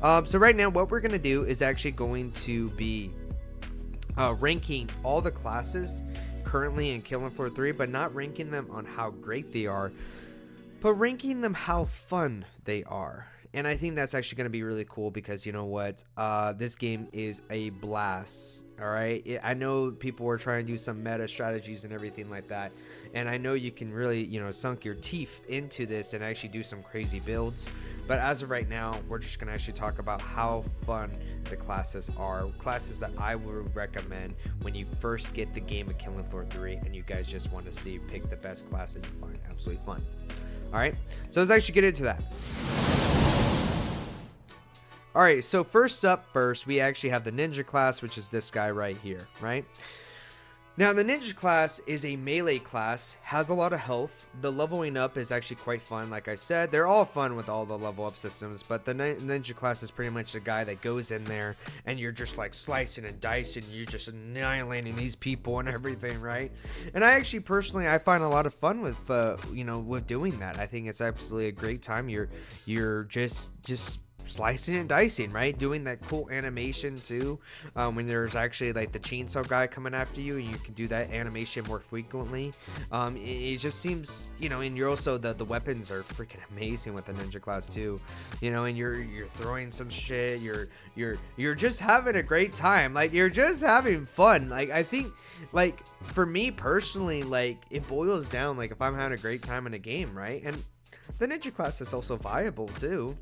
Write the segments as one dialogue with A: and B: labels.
A: So right now what we're going to do is actually going to be ranking all the classes currently in Killing Floor 3, but not ranking them on how great they are, but ranking them how fun they are. And I think that's actually going to be really cool because you know what? This game is a blast. All right. I know people were trying to do some meta strategies and everything like that. And I know you can really, sunk your teeth into this and actually do some crazy builds. But as of right now, we're just going to actually talk about how fun the classes are. Classes that I would recommend when you first get the game of Killing Floor 3 and you guys just want to pick the best class that you find absolutely fun. All right. So let's actually get into that. Alright, so first, we actually have the ninja class, which is this guy right here, right? Now, the ninja class is a melee class, has a lot of health. The leveling up is actually quite fun, like I said. They're all fun with all the level up systems, but the ninja class is pretty much the guy that goes in there and you're just like slicing and dicing, you're just annihilating these people and everything, right? And I actually personally, I find a lot of fun with, with doing that. I think it's absolutely a great time. You're just slicing and dicing, right? Doing that cool animation too, when there's actually like the chainsaw guy coming after you, and you can do that animation more frequently. It just seems, and you're also the weapons are freaking amazing with the ninja class too, and you're throwing some shit, you're just having a great time, like you're just having fun. Like I think, like for me personally, like it boils down, like if I'm having a great time in a game, right? And the ninja class is also viable too.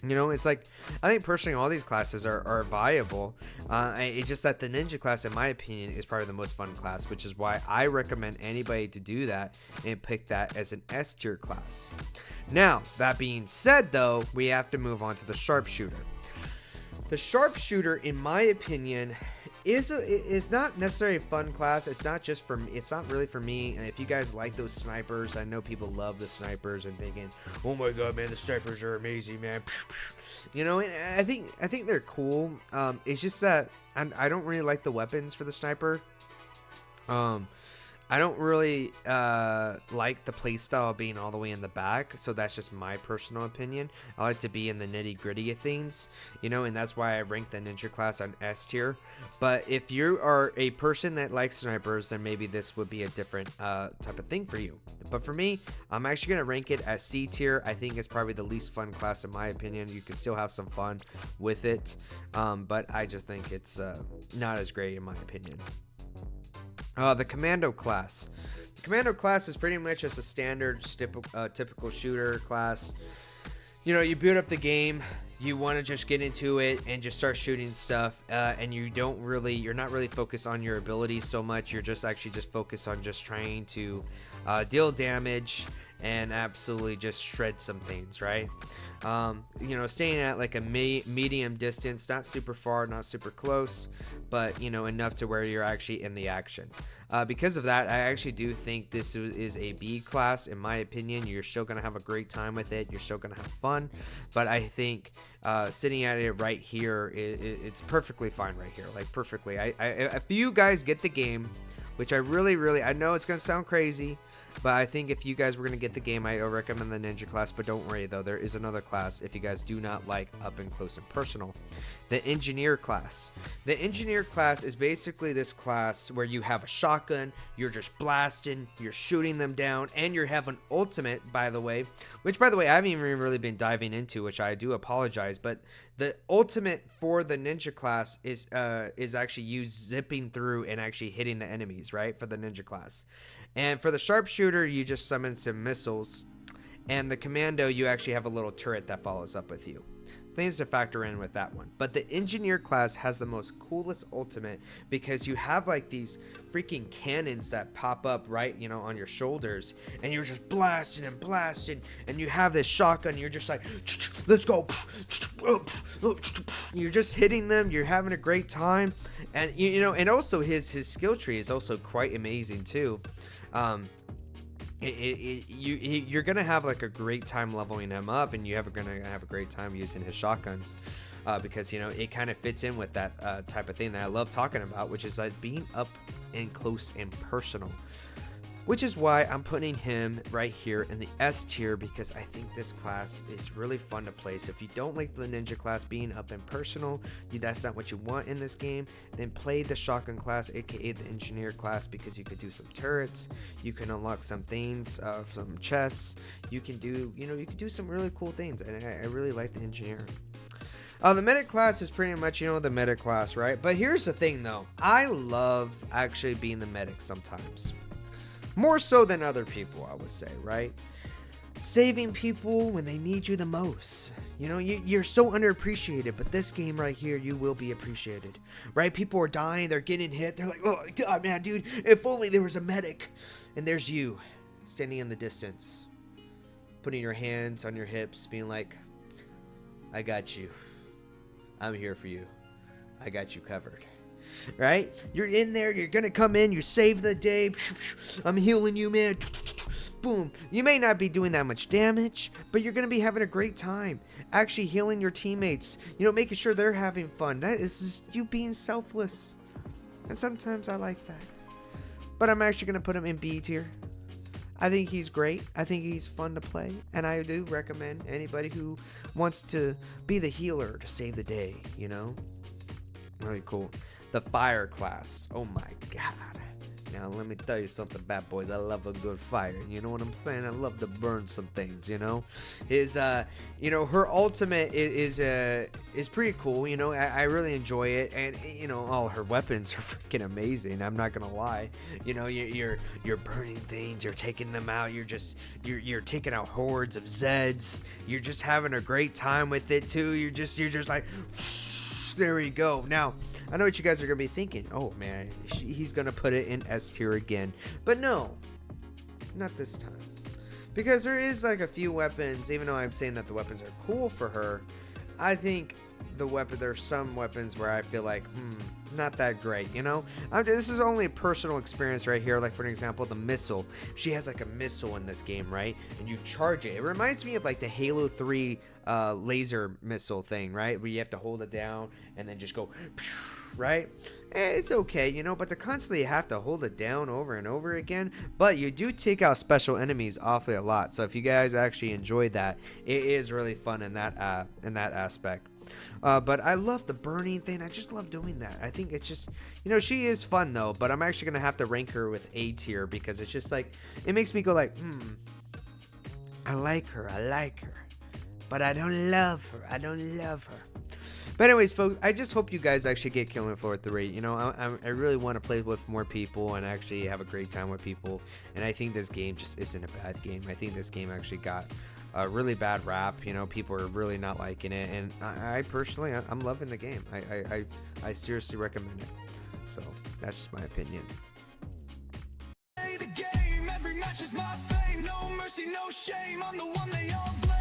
A: It's like, I think personally all these classes are viable. It's just that the ninja class, in my opinion, is probably the most fun class, which is why I recommend anybody to do that and pick that as an S tier class. Now, that being said though, we have to move on to the Sharpshooter. The Sharpshooter, in my opinion, is not necessarily a fun class. It's not just for me. It's not really for me. And if you guys like those snipers, I know people love the snipers and thinking, oh my god, man, the snipers are amazing, man. And I think they're cool. It's just that I don't really like the weapons for the sniper. I don't really like the playstyle being all the way in the back, so that's just my personal opinion. I like to be in the nitty gritty of things, and that's why I rank the ninja class on S tier. But if you are a person that likes snipers, then maybe this would be a different type of thing for you. But for me, I'm actually going to rank it as C tier. I think it's probably the least fun class in my opinion. You can still have some fun with it, but I just think it's not as great in my opinion. The Commando class. The Commando class is pretty much just a standard typical shooter class. You build up the game, you want to just get into it and just start shooting stuff, and you're not really focused on your abilities so much. You're just focused on just trying to deal damage and absolutely just shred some things, right? Staying at like a medium distance, not super far, not super close, but enough to where you're actually in the action. Because of that, I actually do think this is a B class. In my opinion, you're still gonna have a great time with it, you're still gonna have fun, but I think sitting at it right here, it's perfectly fine right here, like perfectly. If you guys get the game, which I know it's gonna sound crazy, but I think if you guys were going to get the game, I recommend the ninja class. But don't worry though, there is another class if you guys do not like up and close and personal. The engineer class. The engineer class is basically this class where you have a shotgun, you're just blasting, you're shooting them down, and you have an ultimate, by the way, which by the way I haven't even really been diving into, which I do apologize, but the ultimate for the ninja class is actually you zipping through and actually hitting the enemies, right, for the ninja class. And for the Sharpshooter, you just summon some missiles. And the Commando, you actually have a little turret that follows up with you. Things to factor in with that one. But the Engineer class has the most coolest ultimate because you have like these freaking cannons that pop up right, on your shoulders. And you're just blasting and blasting. And you have this shotgun. You're just like, let's go. You're just hitting them. You're having a great time. And, and also his skill tree is also quite amazing too. You're gonna have like a great time leveling him up, and gonna have a great time using his shotguns, because it kind of fits in with that type of thing that I love talking about, which is like being up and close and personal. which is why I'm putting him right here in the S tier, because I think this class is really fun to play. So if you don't like the ninja class being up and personal, that's not what you want in this game, then play the shotgun class, aka the engineer class, because you could do some turrets, you can unlock some things, some chests, you can do, you can do some really cool things, and I really like the engineer. The medic class is pretty much, the medic class, right? But here's the thing though, I love actually being the medic sometimes. More so than other people, I would say, right? Saving people when they need you the most. You're so underappreciated, but this game right here, you will be appreciated, right? People are dying, they're getting hit, they're like, oh god, man, dude, if only there was a medic. And there's you, standing in the distance, putting your hands on your hips, being like, I got you. I'm here for you. I got you covered. Right? You're in there, you're gonna come in, you save the day. I'm healing you, man. Boom. You may not be doing that much damage, but you're gonna be having a great time. Actually healing your teammates, making sure they're having fun. That is just you being selfless. And sometimes I like that. But I'm actually gonna put him in B tier. I think he's great. I think he's fun to play. And I do recommend anybody who wants to be the healer to save the day, Really cool. The fire class. Oh my god. Now let me tell you something, bad boys. I love a good fire. You know what I'm saying? I love to burn some things, His her ultimate is pretty cool, I really enjoy it, and all her weapons are freaking amazing. I'm not gonna lie. You're burning things, you're taking them out, you're taking out hordes of Zeds. You're just having a great time with it too. You're just like there we go. Now, I know what you guys are going to be thinking. Oh, man, he's going to put it in S tier again. But no, not this time. Because there is like a few weapons, even though I'm saying that the weapons are cool for her, I think there's some weapons where I feel like, not that great, this is only a personal experience right here. Like, for example, the missile. She has like a missile in this game, right? And you charge it. It reminds me of like the Halo 3 laser missile thing, right? Where you have to hold it down and then just go, right? It's okay, but to constantly have to hold it down over and over again. But you do take out special enemies awfully a lot. So if you guys actually enjoyed that, it is really fun in that aspect. But I love the burning thing. I just love doing that. I think it's just, she is fun though, but I'm actually gonna have to rank her with A tier, because it's just like, it makes me go like, I like her, but I don't love her. But anyways, folks, I just hope you guys actually get Killing Floor 3. I really want to play with more people and actually have a great time with people. And I think this game just isn't a bad game. I think this game actually got a really bad rap. People are really not liking it. And I personally, I'm loving the game. I seriously recommend it. So that's just my opinion.
B: The game, every match is my fame. No mercy, no shame. I'm the one they all blame.